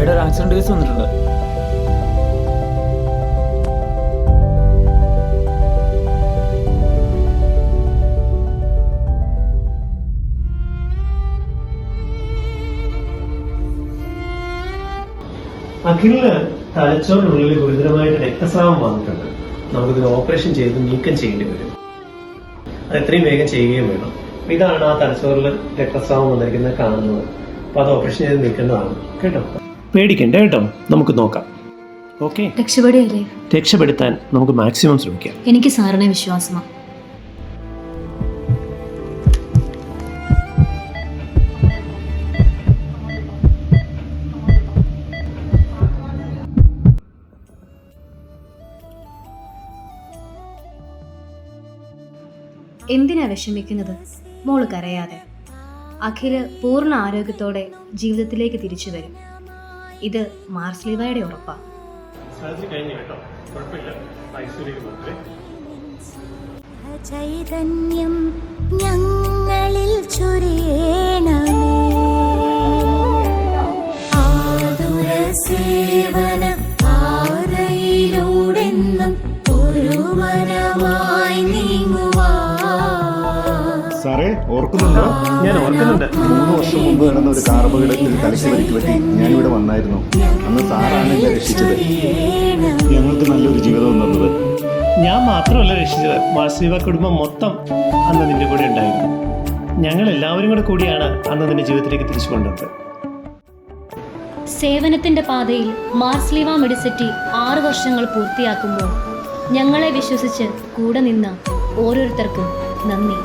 ഇവിടെ ഒരു accident case വന്നിട്ടുണ്ട്. അഖിലിന് തലച്ചോറിനുള്ളിൽ ഗുരുതരമായിട്ട് രക്തസ്രാവം വന്നിട്ടുണ്ട്. നമുക്കിതിന് ഓപ്പറേഷൻ ചെയ്ത് നീക്കം ചെയ്യേണ്ടി വരും. അത് എത്രയും വേഗം ചെയ്യുകയും വേണം. ഇതാണ് ആ തലച്ചോറിൽ രക്തസ്രാവം വന്നിരിക്കുന്നത് കാണുന്നത്. അപ്പൊ അത് ഓപ്പറേഷൻ ചെയ്ത് നീക്കേണ്ടതാണ് കേട്ടോ. പേടിക്കണ്ട കേട്ടോ, നമുക്ക് നോക്കാം. ഓക്കെ, രക്ഷപ്പെടുകയല്ലേ? രക്ഷപ്പെടുത്താൻ നമുക്ക് മാക്സിമം ശ്രമിക്കാം. എനിക്ക് സാറിനെ വിശ്വാസമാണ്. എന്തിനാ വിഷമിക്കുന്നത്? മോള് കരയാതെ. അഖില് പൂർണ്ണ ആരോഗ്യത്തോടെ ജീവിതത്തിലേക്ക് തിരിച്ചു വരും. ഇത് മാർസ്ലീവയുടെ ഉറപ്പാ. ചൈതന്യം ഞങ്ങളിൽ ചൊരിയണമേ. ആതുര സേവന പാതയിലൂടെന്നും ഒരു മനമായി നീങ്ങുവാ. സാറേ, ഓർക്കുന്നുണ്ടോ? ഞാൻ ഓർക്കുന്നുണ്ട്. 3 വർഷം മുമ്പ് നടന്ന ഒരു കാർ അപകടത്തിൽ തലയ്ക്ക് പരിക്ക് പറ്റി ഞാനിവിടെ വന്നായിരുന്നു. അന്ന് സാറാണ് എന്നെ രക്ഷിച്ചത്. ഞങ്ങൾക്ക് നല്ലൊരു ജീവിതം തന്നത്. ഞാൻ മാത്രമല്ല രക്ഷിച്ചത്, മാർസ്ലീവ കുടുംബം മൊത്തം അന്ന് നിന്റെ കൂടെ ഉണ്ടായിരുന്നു. ഞങ്ങൾ എല്ലാവരും കൂടിയാണ് അന്ന് നിന്റെ ജീവിതത്തിലേക്ക് തിരിച്ചു കൊണ്ടുവന്നത്. സേവനത്തിന്റെ പാതയിൽ മാർസ്ലീവ മെഡിസിറ്റി 6 വർഷങ്ങൾ പൂർത്തിയാക്കുമ്പോൾ ഞങ്ങളെ വിശ്വസിച്ച് കൂടെ നിന്ന ഓരോരുത്തർക്കും നന്ദി.